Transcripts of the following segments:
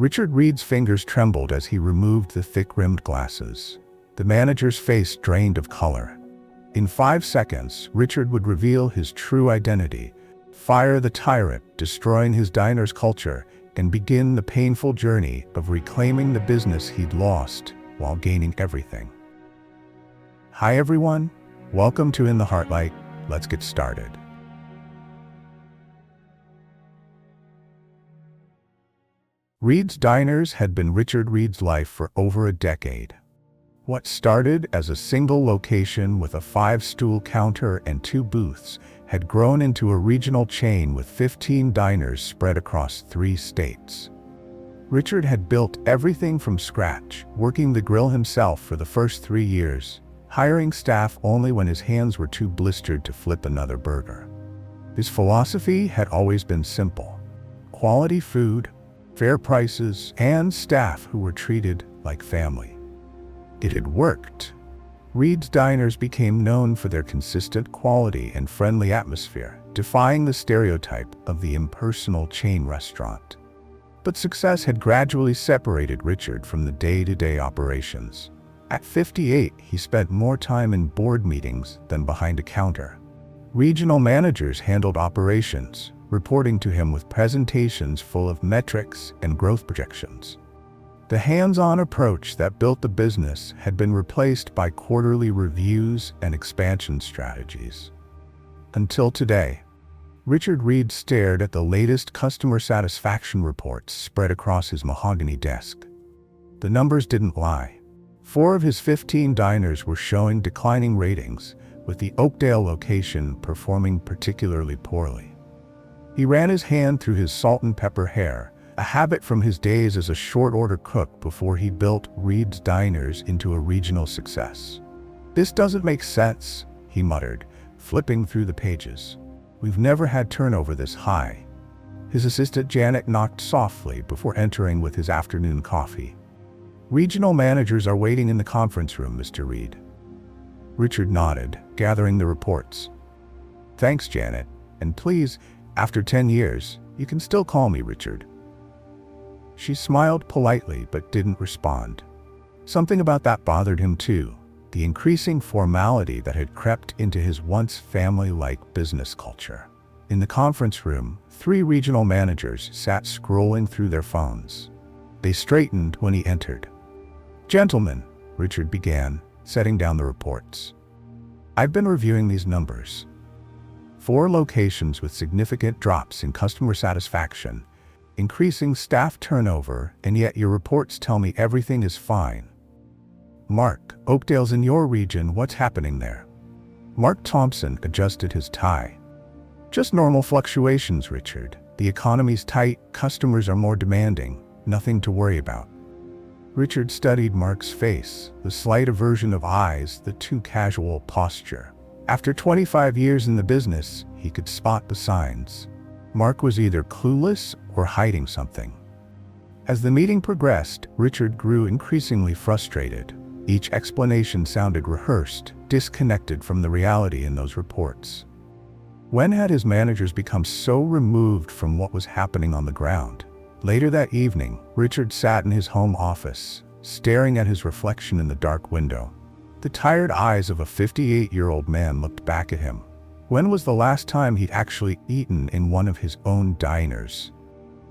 Richard Reed's fingers trembled as he removed the thick-rimmed glasses. The manager's face drained of color. In 5 seconds, Richard would reveal his true identity, fire the tyrant, destroying his diner's culture, and begin the painful journey of reclaiming the business he'd lost while gaining everything. Hi everyone, welcome to In the Heartlight. Let's get started. Reed's Diners had been Richard Reed's life for over a decade. What started as a single location with a 5-stool counter and 2 booths had grown into a regional chain with 15 diners spread across 3 states. Richard had built everything from scratch, working the grill himself for the first 3 years, hiring staff only when his hands were too blistered to flip another burger. His philosophy had always been simple: quality food, fair prices, and staff who were treated like family. It had worked. Reed's Diners became known for their consistent quality and friendly atmosphere, defying the stereotype of the impersonal chain restaurant. But success had gradually separated Richard from the day-to-day operations. At 58, he spent more time in board meetings than behind a counter. Regional managers handled operations, reporting to him with presentations full of metrics and growth projections. The hands-on approach that built the business had been replaced by quarterly reviews and expansion strategies. Until today, Richard Reed stared at the latest customer satisfaction reports spread across his mahogany desk. The numbers didn't lie. 4 of his 15 diners were showing declining ratings, with the Oakdale location performing particularly poorly. He ran his hand through his salt and pepper hair, a habit from his days as a short-order cook before he built Reed's Diners into a regional success. "This doesn't make sense," he muttered, flipping through the pages. "We've never had turnover this high." His assistant Janet knocked softly before entering with his afternoon coffee. "Regional managers are waiting in the conference room, Mr. Reed." Richard nodded, gathering the reports. "Thanks, Janet, and please, after 10 years, you can still call me Richard." She smiled politely but didn't respond. Something about that bothered him too, the increasing formality that had crept into his once family-like business culture. In the conference room, 3 regional managers sat scrolling through their phones. They straightened when he entered. "Gentlemen," Richard began, setting down the reports. "I've been reviewing these numbers. 4 locations with significant drops in customer satisfaction, increasing staff turnover, and yet your reports tell me everything is fine. Mark, Oakdale's in your region, what's happening there?" Mark Thompson adjusted his tie. "Just normal fluctuations, Richard. The economy's tight, customers are more demanding, nothing to worry about." Richard studied Mark's face, the slight aversion of eyes, the too casual posture. After 25 years in the business, he could spot the signs. Mark was either clueless or hiding something. As the meeting progressed, Richard grew increasingly frustrated. Each explanation sounded rehearsed, disconnected from the reality in those reports. When had his managers become so removed from what was happening on the ground? Later that evening, Richard sat in his home office, staring at his reflection in the dark window. The tired eyes of a 58-year-old man looked back at him. When was the last time he'd actually eaten in one of his own diners?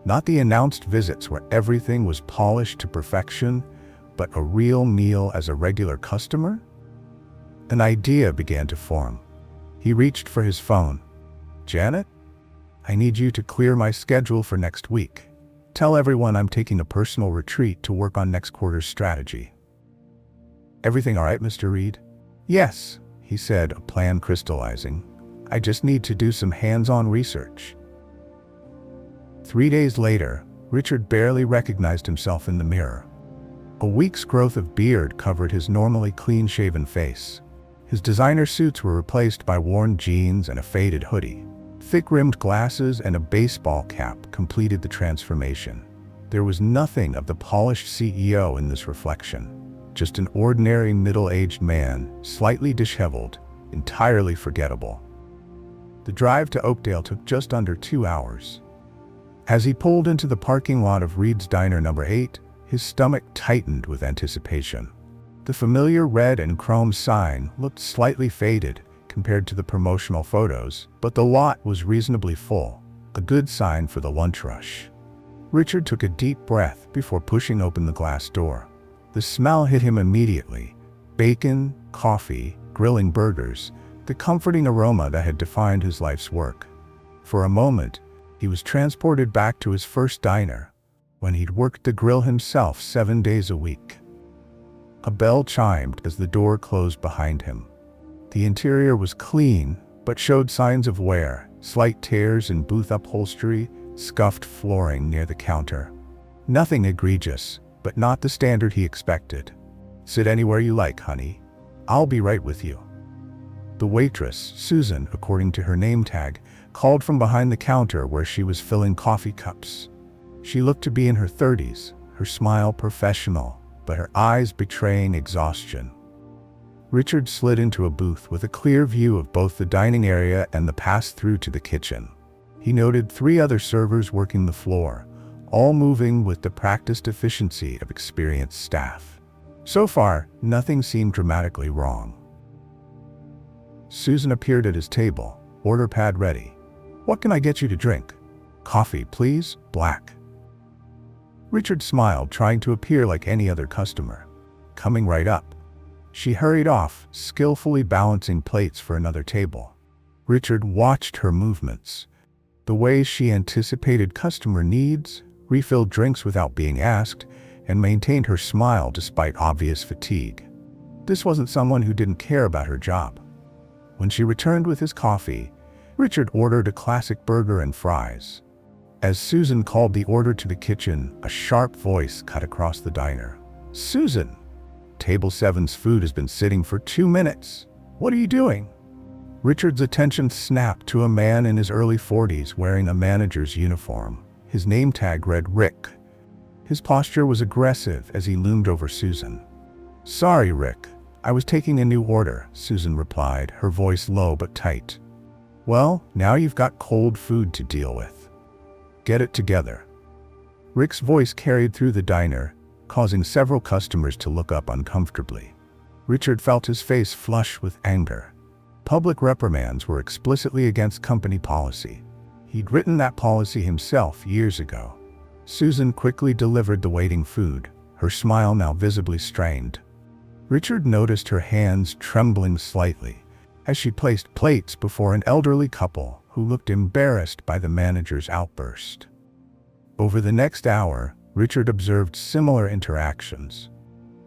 Not the announced visits where everything was polished to perfection, but a real meal as a regular customer? An idea began to form. He reached for his phone. "Janet, I need you to clear my schedule for next week. Tell everyone I'm taking a personal retreat to work on next quarter's strategy." "Everything all right, Mr. Reed?" "Yes," he said, a plan crystallizing. "I just need to do some hands-on research." 3 days later, Richard barely recognized himself in the mirror. A week's growth of beard covered his normally clean-shaven face. His designer suits were replaced by worn jeans and a faded hoodie. Thick-rimmed glasses and a baseball cap completed the transformation. There was nothing of the polished CEO in this reflection. Just an ordinary middle-aged man, slightly disheveled, entirely forgettable. The drive to Oakdale took just under 2 hours. As he pulled into the parking lot of Reed's Diner number 8, his stomach tightened with anticipation. The familiar red and chrome sign looked slightly faded compared to the promotional photos, but the lot was reasonably full, a good sign for the lunch rush. Richard took a deep breath before pushing open the glass door. The smell hit him immediately. Bacon, coffee, grilling burgers, the comforting aroma that had defined his life's work. For a moment, he was transported back to his first diner, when he'd worked the grill himself 7 days a week. A bell chimed as the door closed behind him. The interior was clean, but showed signs of wear, slight tears in booth upholstery, scuffed flooring near the counter. Nothing egregious, but not the standard he expected. "Sit anywhere you like, honey. I'll be right with you." The waitress, Susan, according to her name tag, called from behind the counter where she was filling coffee cups. She looked to be in her 30s, her smile professional, but her eyes betraying exhaustion. Richard slid into a booth with a clear view of both the dining area and the pass-through to the kitchen. He noted 3 other servers working the floor, all moving with the practiced efficiency of experienced staff. So far, nothing seemed dramatically wrong. Susan appeared at his table, order pad ready. "What can I get you to drink?" "Coffee, please, black." Richard smiled, trying to appear like any other customer. "Coming right up." She hurried off, skillfully balancing plates for another table. Richard watched her movements. The way she anticipated customer needs, refilled drinks without being asked, and maintained her smile despite obvious fatigue. This wasn't someone who didn't care about her job. When she returned with his coffee, Richard ordered a classic burger and fries. As Susan called the order to the kitchen, a sharp voice cut across the diner. "Susan, Table 7's food has been sitting for 2 minutes. What are you doing?" Richard's attention snapped to a man in his early 40s wearing a manager's uniform. His name tag read Rick. His posture was aggressive as he loomed over Susan. "Sorry, Rick. I was taking a new order," Susan replied, her voice low but tight. "Well, now you've got cold food to deal with. Get it together." Rick's voice carried through the diner, causing several customers to look up uncomfortably. Richard felt his face flush with anger. Public reprimands were explicitly against company policy. He'd written that policy himself years ago. Susan quickly delivered the waiting food, her smile now visibly strained. Richard noticed her hands trembling slightly as she placed plates before an elderly couple who looked embarrassed by the manager's outburst. Over the next hour, Richard observed similar interactions.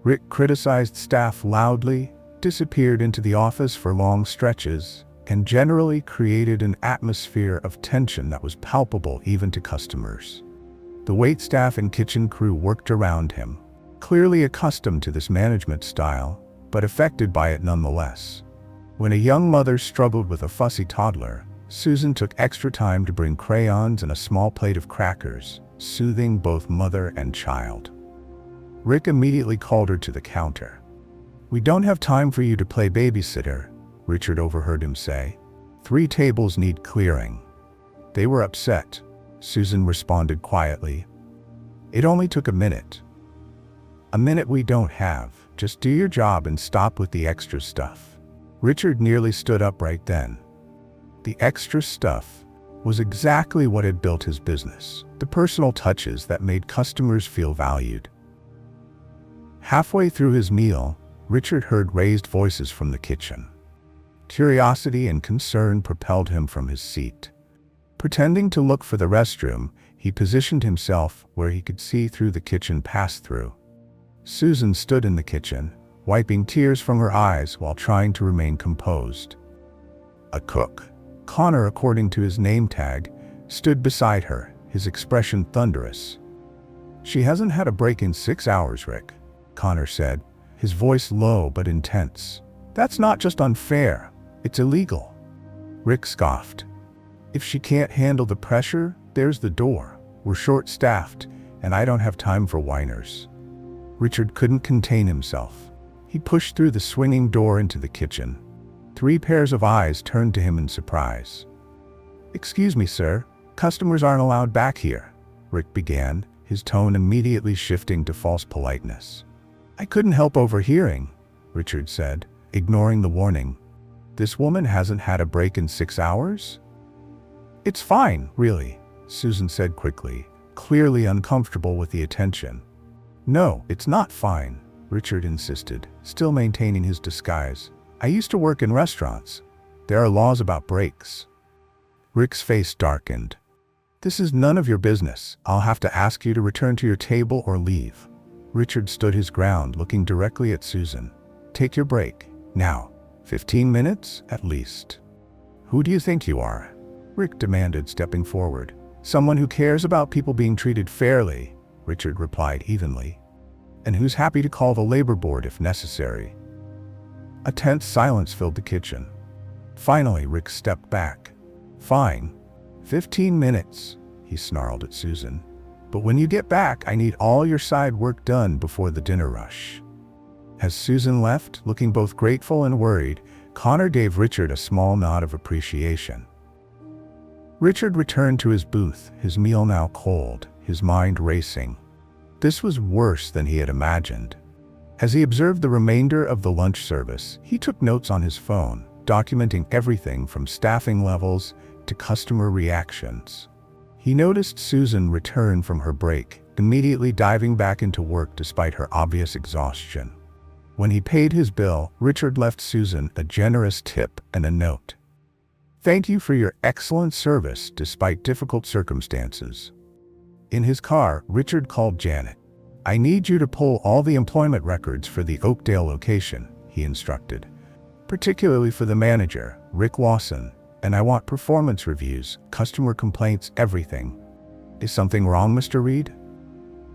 Rick criticized staff loudly, disappeared into the office for long stretches, and generally created an atmosphere of tension that was palpable even to customers. The waitstaff and kitchen crew worked around him, clearly accustomed to this management style, but affected by it nonetheless. When a young mother struggled with a fussy toddler, Susan took extra time to bring crayons and a small plate of crackers, soothing both mother and child. Rick immediately called her to the counter. "We don't have time for you to play babysitter," Richard overheard him say. "3 tables need clearing." They were upset. Susan responded quietly. "It only took a minute." "A minute we don't have. Just do your job and stop with the extra stuff." Richard nearly stood up right then. The extra stuff was exactly what had built his business, the personal touches that made customers feel valued. Halfway through his meal, Richard heard raised voices from the kitchen. Curiosity and concern propelled him from his seat. Pretending to look for the restroom, he positioned himself where he could see through the kitchen pass-through. Susan stood in the kitchen, wiping tears from her eyes while trying to remain composed. A cook, Connor according to his name tag, stood beside her, his expression thunderous. "She hasn't had a break in 6 hours, Rick," Connor said, his voice low but intense. "That's not just unfair, it's illegal." Rick scoffed. "If she can't handle the pressure, there's the door. We're short-staffed, and I don't have time for whiners." Richard couldn't contain himself. He pushed through the swinging door into the kitchen. 3 pairs of eyes turned to him in surprise. "Excuse me, sir. Customers aren't allowed back here." Rick began, his tone immediately shifting to false politeness. I couldn't help overhearing, Richard said, ignoring the warning. This woman hasn't had a break in 6 hours? It's fine, really, Susan said quickly, clearly uncomfortable with the attention. No, it's not fine, Richard insisted, still maintaining his disguise. I used to work in restaurants. There are laws about breaks. Rick's face darkened. This is none of your business. I'll have to ask you to return to your table or leave. Richard stood his ground, looking directly at Susan. Take your break. Now. 15 minutes, at least. Who do you think you are? Rick demanded, stepping forward. Someone who cares about people being treated fairly, Richard replied evenly. And who's happy to call the labor board if necessary. A tense silence filled the kitchen. Finally, Rick stepped back. Fine. 15 minutes, he snarled at Susan. But when you get back, I need all your side work done before the dinner rush. As Susan left, looking both grateful and worried, Connor gave Richard a small nod of appreciation. Richard returned to his booth, his meal now cold, his mind racing. This was worse than he had imagined. As he observed the remainder of the lunch service, he took notes on his phone, documenting everything from staffing levels to customer reactions. He noticed Susan return from her break, immediately diving back into work despite her obvious exhaustion. When he paid his bill, Richard left Susan a generous tip and a note. Thank you for your excellent service despite difficult circumstances. In his car, Richard called Janet. I need you to pull all the employment records for the Oakdale location, he instructed. Particularly for the manager, Rick Lawson, and I want performance reviews, customer complaints, everything. Is something wrong, Mr. Reed?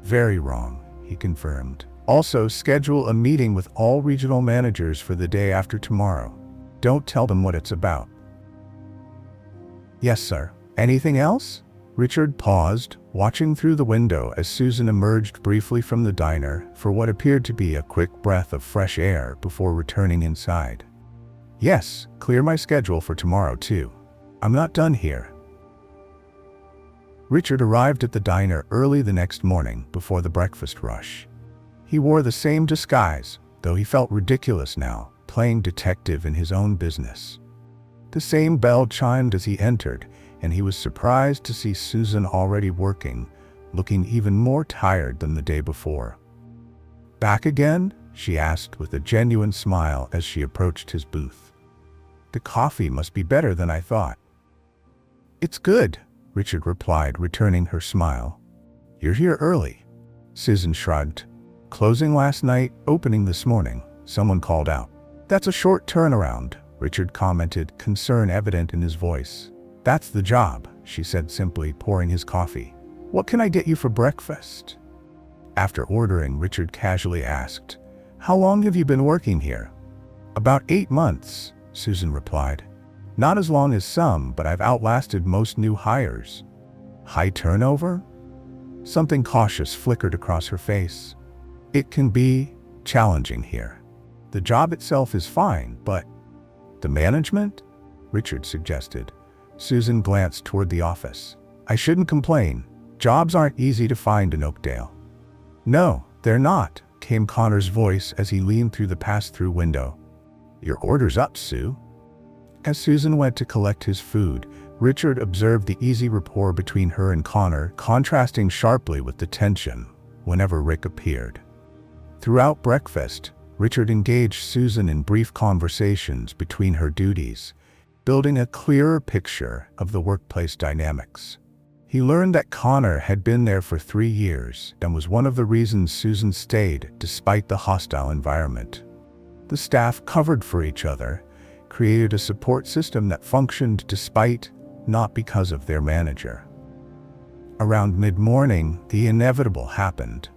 Very wrong, he confirmed. Also, schedule a meeting with all regional managers for the day after tomorrow. Don't tell them what it's about. Yes, sir. Anything else? Richard paused, watching through the window as Susan emerged briefly from the diner for what appeared to be a quick breath of fresh air before returning inside. Yes, clear my schedule for tomorrow too. I'm not done here. Richard arrived at the diner early the next morning before the breakfast rush. He wore the same disguise, though he felt ridiculous now, playing detective in his own business. The same bell chimed as he entered, and he was surprised to see Susan already working, looking even more tired than the day before. Back again? She asked with a genuine smile as she approached his booth. The coffee must be better than I thought. It's good, Richard replied, returning her smile. You're here early. Susan shrugged. Closing last night, opening this morning, someone called out. That's a short turnaround, Richard commented, concern evident in his voice. That's the job, she said simply, pouring his coffee. What can I get you for breakfast? After ordering, Richard casually asked, How long have you been working here? About 8 months, Susan replied. Not as long as some, but I've outlasted most new hires. High turnover? Something cautious flickered across her face. It can be challenging here. The job itself is fine, but the management? Richard suggested. Susan glanced toward the office. I shouldn't complain. Jobs aren't easy to find in Oakdale. No, they're not, came Connor's voice as he leaned through the pass-through window. Your order's up, Sue. As Susan went to collect his food, Richard observed the easy rapport between her and Connor, contrasting sharply with the tension whenever Rick appeared. Throughout breakfast, Richard engaged Susan in brief conversations between her duties, building a clearer picture of the workplace dynamics. He learned that Connor had been there for 3 years and was one of the reasons Susan stayed despite the hostile environment. The staff covered for each other, created a support system that functioned despite, not because of their manager. Around mid-morning, the inevitable happened.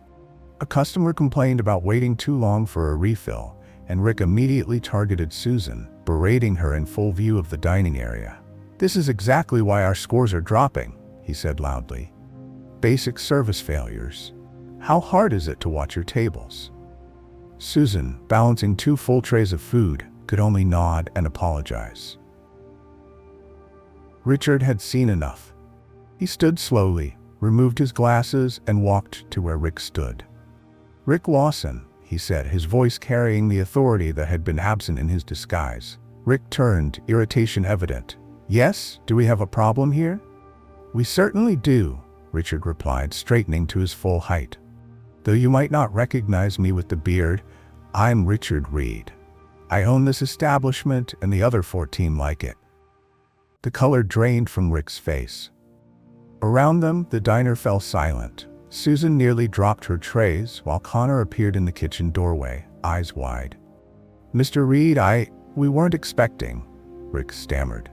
A customer complained about waiting too long for a refill, and Rick immediately targeted Susan, berating her in full view of the dining area. This is exactly why our scores are dropping, he said loudly. Basic service failures. How hard is it to watch your tables? Susan, balancing 2 full trays of food, could only nod and apologize. Richard had seen enough. He stood slowly, removed his glasses, and walked to where Rick stood. "Rick Lawson," he said, his voice carrying the authority that had been absent in his disguise. Rick turned, irritation evident. "Yes? Do we have a problem here?" "We certainly do," Richard replied, straightening to his full height. "Though you might not recognize me with the beard, I'm Richard Reed. I own this establishment and the other 14 like it." The color drained from Rick's face. Around them, the diner fell silent. Susan nearly dropped her trays while Connor appeared in the kitchen doorway, eyes wide. "Mr. Reed, we weren't expecting," Rick stammered.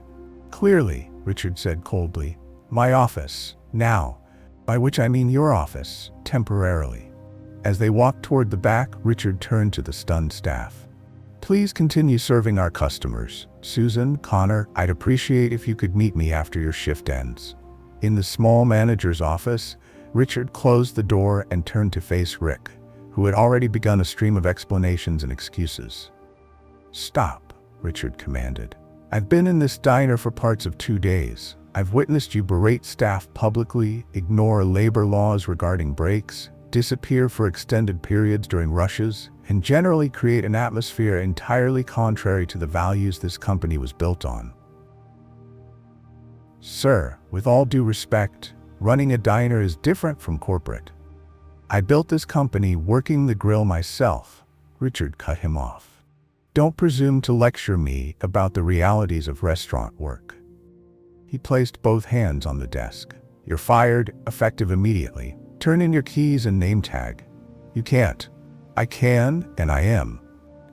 "Clearly," Richard said coldly. "My office, now, by which I mean your office, temporarily." As they walked toward the back, Richard turned to the stunned staff. "Please continue serving our customers. Susan, Connor, I'd appreciate if you could meet me after your shift ends." In the small manager's office, Richard closed the door and turned to face Rick, who had already begun a stream of explanations and excuses. "Stop," Richard commanded. "I've been in this diner for parts of 2 days. I've witnessed you berate staff publicly, ignore labor laws regarding breaks, disappear for extended periods during rushes, and generally create an atmosphere entirely contrary to the values this company was built on. Sir, with all due respect, running a diner is different from corporate. I built this company working the grill myself." Richard cut him off. "Don't presume to lecture me about the realities of restaurant work." He placed both hands on the desk. "You're fired, effective immediately. Turn in your keys and name tag." "You can't." "I can, and I am.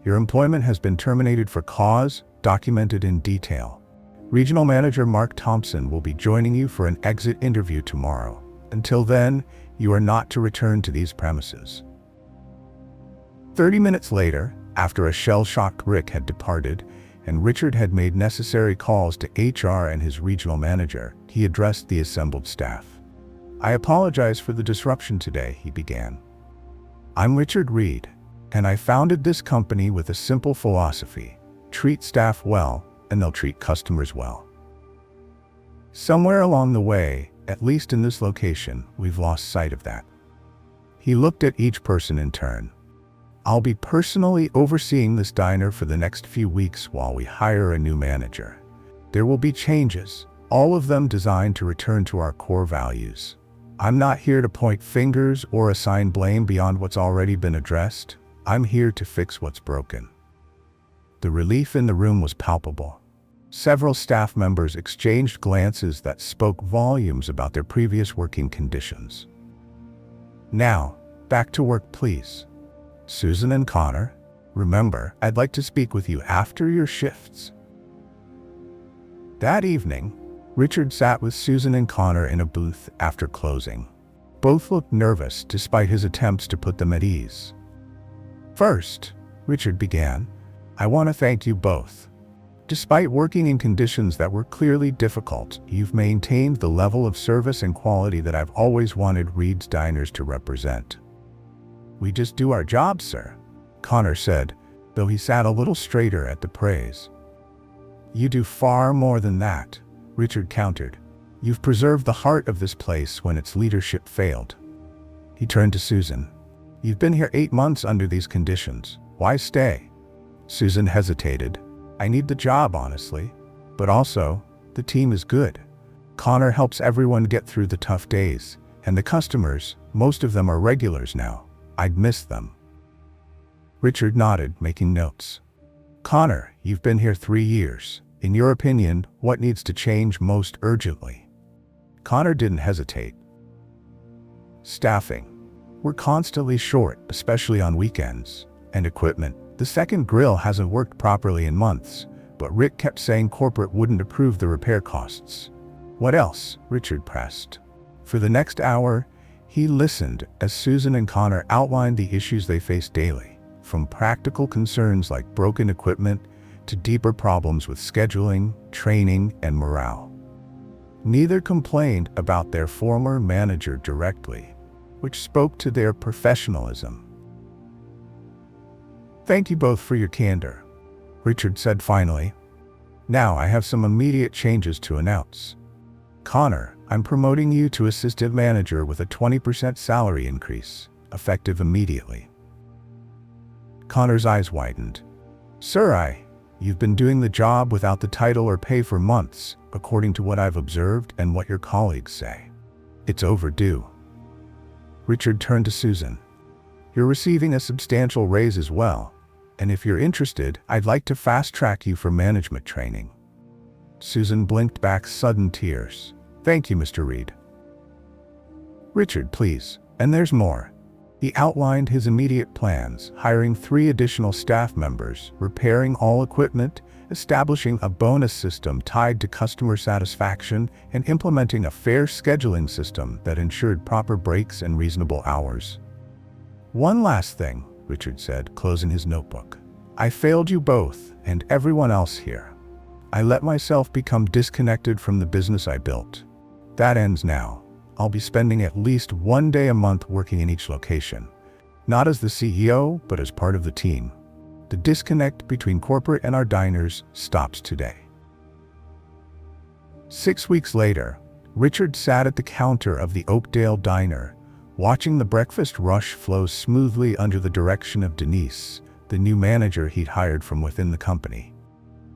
Your employment has been terminated for cause, documented in detail. Regional Manager Mark Thompson will be joining you for an exit interview tomorrow. Until then, you are not to return to these premises." 30 minutes later, after a shell-shocked Rick had departed, and Richard had made necessary calls to HR and his regional manager, he addressed the assembled staff. "I apologize for the disruption today," he began. "I'm Richard Reed, and I founded this company with a simple philosophy: treat staff well, and they'll treat customers well. Somewhere along the way, at least in this location, we've lost sight of that." He looked at each person in turn. "I'll be personally overseeing this diner for the next few weeks while we hire a new manager. There will be changes, all of them designed to return to our core values. I'm not here to point fingers or assign blame beyond what's already been addressed. I'm here to fix what's broken." The relief in the room was palpable. Several staff members exchanged glances that spoke volumes about their previous working conditions. "Now, back to work, please. Susan and Connor, remember, I'd like to speak with you after your shifts." That evening, Richard sat with Susan and Connor in a booth after closing. Both looked nervous despite his attempts to put them at ease. "First," Richard began, "I want to thank you both. Despite working in conditions that were clearly difficult, you've maintained the level of service and quality that I've always wanted Reed's Diners to represent." "We just do our job, sir," Connor said, though he sat a little straighter at the praise. "You do far more than that," Richard countered. "You've preserved the heart of this place when its leadership failed." He turned to Susan. "You've been here 8 months under these conditions. Why stay?" Susan hesitated. "I need the job, honestly. But also, the team is good. Connor helps everyone get through the tough days, and the customers, most of them are regulars now. I'd miss them." Richard nodded, making notes. "Connor, you've been here 3 years. In your opinion, what needs to change most urgently?" Connor didn't hesitate. "Staffing. We're constantly short, especially on weekends. And equipment. The second grill hasn't worked properly in months, but Rick kept saying corporate wouldn't approve the repair costs." "What else?" Richard pressed. For the next hour, he listened as Susan and Connor outlined the issues they faced daily, from practical concerns like broken equipment to deeper problems with scheduling, training, and morale. Neither complained about their former manager directly, which spoke to their professionalism. "Thank you both for your candor," Richard said finally. "Now I have some immediate changes to announce. Connor, I'm promoting you to assistant manager with a 20% salary increase, effective immediately. Connor's eyes widened. Sir, you've been doing the job without the title or pay for months, according to what I've observed and what your colleagues say. It's overdue. Richard turned to Susan. You're receiving a substantial raise as well, and if you're interested, I'd like to fast-track you for management training. Susan blinked back sudden tears. Thank you, Mr. Reed. Richard, please, and there's more. He outlined his immediate plans, hiring 3 additional staff members, repairing all equipment, establishing a bonus system tied to customer satisfaction, and implementing a fair scheduling system that ensured proper breaks and reasonable hours. One last thing, Richard said, closing his notebook. I failed you both, and everyone else here. I let myself become disconnected from the business I built. That ends now. I'll be spending at least 1 day a month working in each location. Not as the CEO, but as part of the team. The disconnect between corporate and our diners stops today. 6 weeks later, Richard sat at the counter of the Oakdale Diner, watching the breakfast rush flow smoothly under the direction of Denise, the new manager he'd hired from within the company.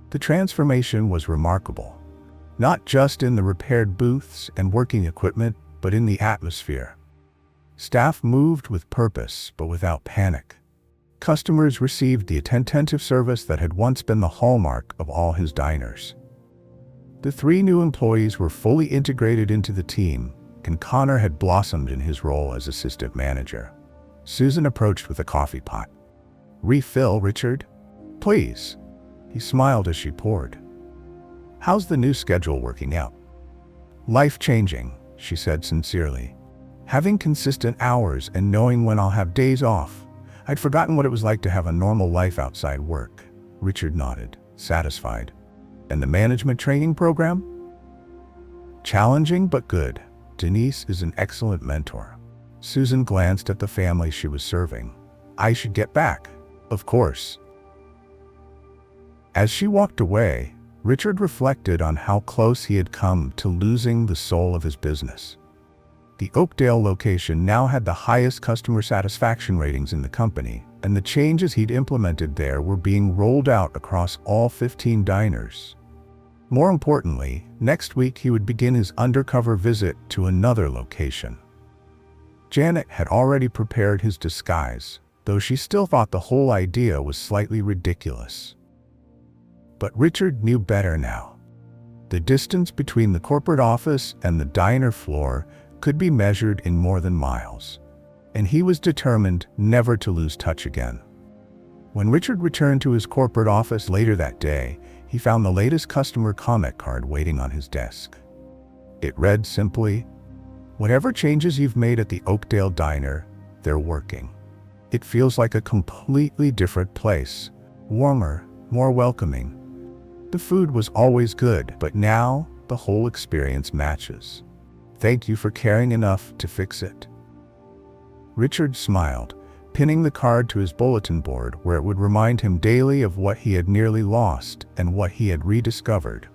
The transformation was remarkable, not just in the repaired booths and working equipment, but in the atmosphere. Staff moved with purpose, but without panic. Customers received the attentive service that had once been the hallmark of all his diners. The 3 new employees were fully integrated into the team, and Connor had blossomed in his role as assistant manager. Susan approached with a coffee pot. Refill, Richard? Please. He smiled as she poured. How's the new schedule working out? Life-changing, she said sincerely. Having consistent hours and knowing when I'll have days off. I'd forgotten what it was like to have a normal life outside work. Richard nodded, satisfied. And the management training program? Challenging but good. Denise is an excellent mentor. Susan glanced at the family she was serving. I should get back. Of course. As she walked away, Richard reflected on how close he had come to losing the soul of his business. The Oakdale location now had the highest customer satisfaction ratings in the company, and the changes he'd implemented there were being rolled out across all 15 diners. More importantly, next week he would begin his undercover visit to another location. Janet had already prepared his disguise, though she still thought the whole idea was slightly ridiculous. But Richard knew better now. The distance between the corporate office and the diner floor could be measured in more than miles, and he was determined never to lose touch again. When Richard returned to his corporate office later that day, he found the latest customer comment card waiting on his desk. It read simply, "Whatever changes you've made at the Oakdale Diner, they're working. It feels like a completely different place, warmer, more welcoming. The food was always good, but now the whole experience matches. Thank you for caring enough to fix it." Richard smiled, pinning the card to his bulletin board where it would remind him daily of what he had nearly lost and what he had rediscovered.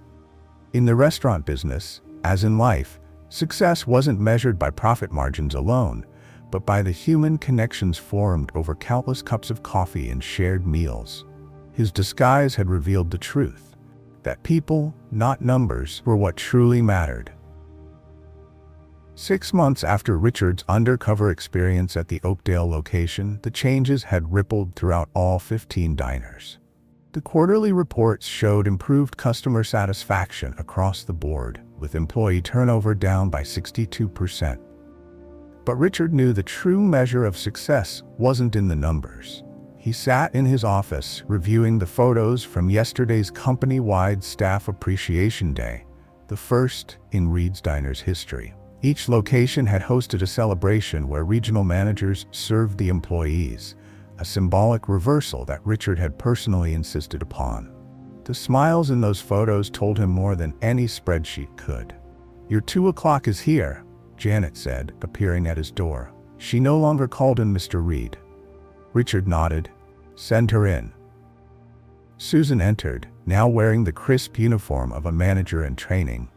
In the restaurant business, as in life, success wasn't measured by profit margins alone, but by the human connections formed over countless cups of coffee and shared meals. His disguise had revealed the truth, that people, not numbers, were what truly mattered. 6 months after Richard's undercover experience at the Oakdale location, the changes had rippled throughout all 15 diners. The quarterly reports showed improved customer satisfaction across the board, with employee turnover down by 62%. But Richard knew the true measure of success wasn't in the numbers. He sat in his office, reviewing the photos from yesterday's company-wide Staff Appreciation Day, the first in Reed's Diner's history. Each location had hosted a celebration where regional managers served the employees, a symbolic reversal that Richard had personally insisted upon. The smiles in those photos told him more than any spreadsheet could. "Your 2 o'clock is here," Janet said, appearing at his door. She no longer called him Mr. Reed. Richard nodded. "Send her in." Susan entered, now wearing the crisp uniform of a manager in training.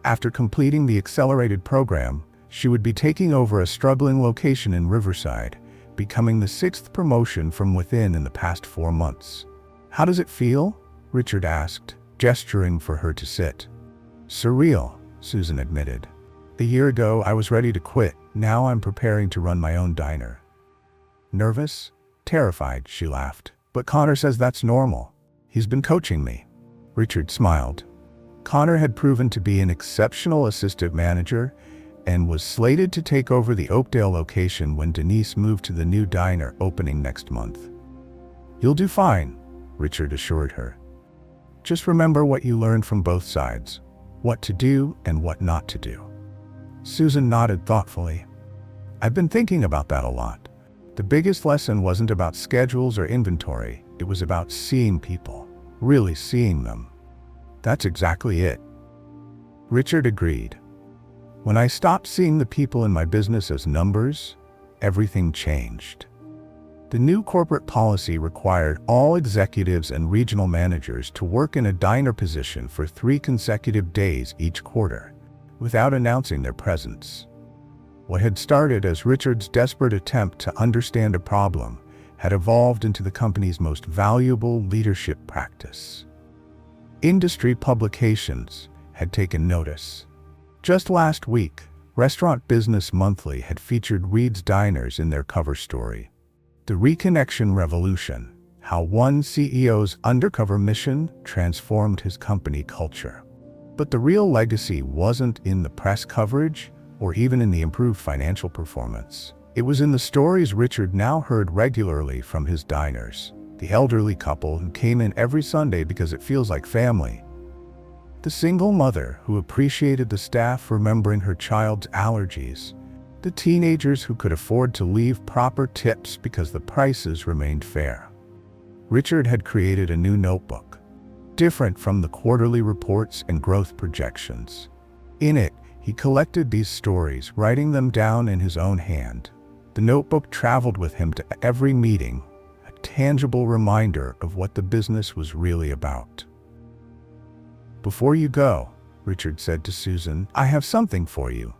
After completing the accelerated program, she would be taking over a struggling location in Riverside, becoming the 6th promotion from within in the past 4 months. "How does it feel?" Richard asked, gesturing for her to sit. "Surreal," Susan admitted. "A year ago, I was ready to quit. Now I'm preparing to run my own diner." "Nervous?" "Terrified," she laughed. "But Connor says that's normal. He's been coaching me." Richard smiled. Connor had proven to be an exceptional assistant manager and was slated to take over the Oakdale location when Denise moved to the new diner opening next month. "You'll do fine," Richard assured her. "Just remember what you learned from both sides, what to do and what not to do." Susan nodded thoughtfully. "I've been thinking about that a lot. The biggest lesson wasn't about schedules or inventory. It was about seeing people, really seeing them." "That's exactly it," Richard agreed. "When I stopped seeing the people in my business as numbers, everything changed." The new corporate policy required all executives and regional managers to work in a diner position for 3 consecutive days each quarter, without announcing their presence. What had started as Richard's desperate attempt to understand a problem had evolved into the company's most valuable leadership practice. Industry publications had taken notice. Just last week, Restaurant Business Monthly had featured Reed's Diners in their cover story. "The Reconnection Revolution: How One CEO's Undercover Mission Transformed His Company Culture." But the real legacy wasn't in the press coverage or even in the improved financial performance. It was in the stories Richard now heard regularly from his diners. The elderly couple who came in every Sunday because it feels like family. The single mother who appreciated the staff remembering her child's allergies. The teenagers who could afford to leave proper tips because the prices remained fair. Richard had created a new notebook, different from the quarterly reports and growth projections. In it, he collected these stories, writing them down in his own hand. The notebook traveled with him to every meeting, a tangible reminder of what the business was really about. "Before you go," Richard said to Susan, "I have something for you."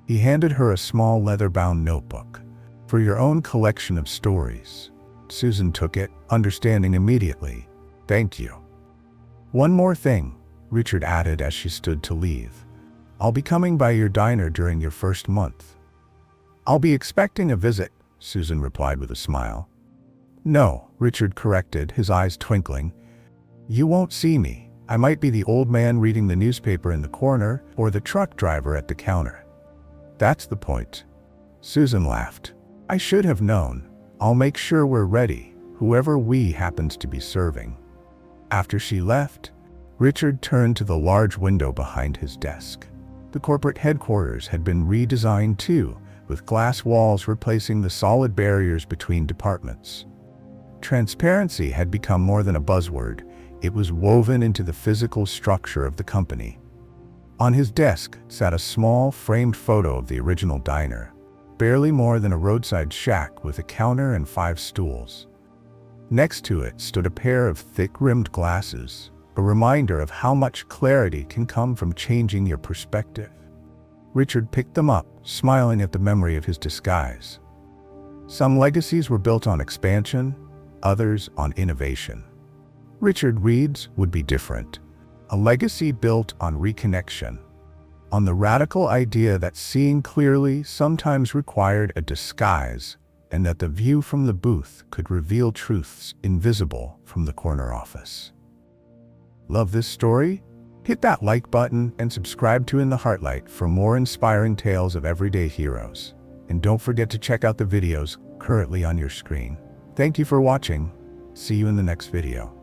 He handed her a small leather-bound notebook. "For your own collection of stories." Susan took it, understanding immediately. "Thank you." "One more thing," Richard added as she stood to leave. "I'll be coming by your diner during your first month." "I'll be expecting a visit," Susan replied with a smile. "No," Richard corrected, his eyes twinkling. "You won't see me. I might be the old man reading the newspaper in the corner or the truck driver at the counter." "That's the point." Susan laughed. "I should have known. I'll make sure we're ready, whoever we happens to be serving." After she left, Richard turned to the large window behind his desk. The corporate headquarters had been redesigned too, with glass walls replacing the solid barriers between departments. Transparency had become more than a buzzword. It was woven into the physical structure of the company. On his desk sat a small, framed photo of the original diner, barely more than a roadside shack with a counter and 5 stools. Next to it stood a pair of thick-rimmed glasses, a reminder of how much clarity can come from changing your perspective. Richard picked them up, smiling at the memory of his disguise. Some legacies were built on expansion, others on innovation. Richard Reed's would be different. A legacy built on reconnection, on the radical idea that seeing clearly sometimes required a disguise, and that the view from the booth could reveal truths invisible from the corner office. Love this story? Hit that like button and subscribe to In the Heartlight for more inspiring tales of everyday heroes. And don't forget to check out the videos currently on your screen. Thank you for watching. See you in the next video.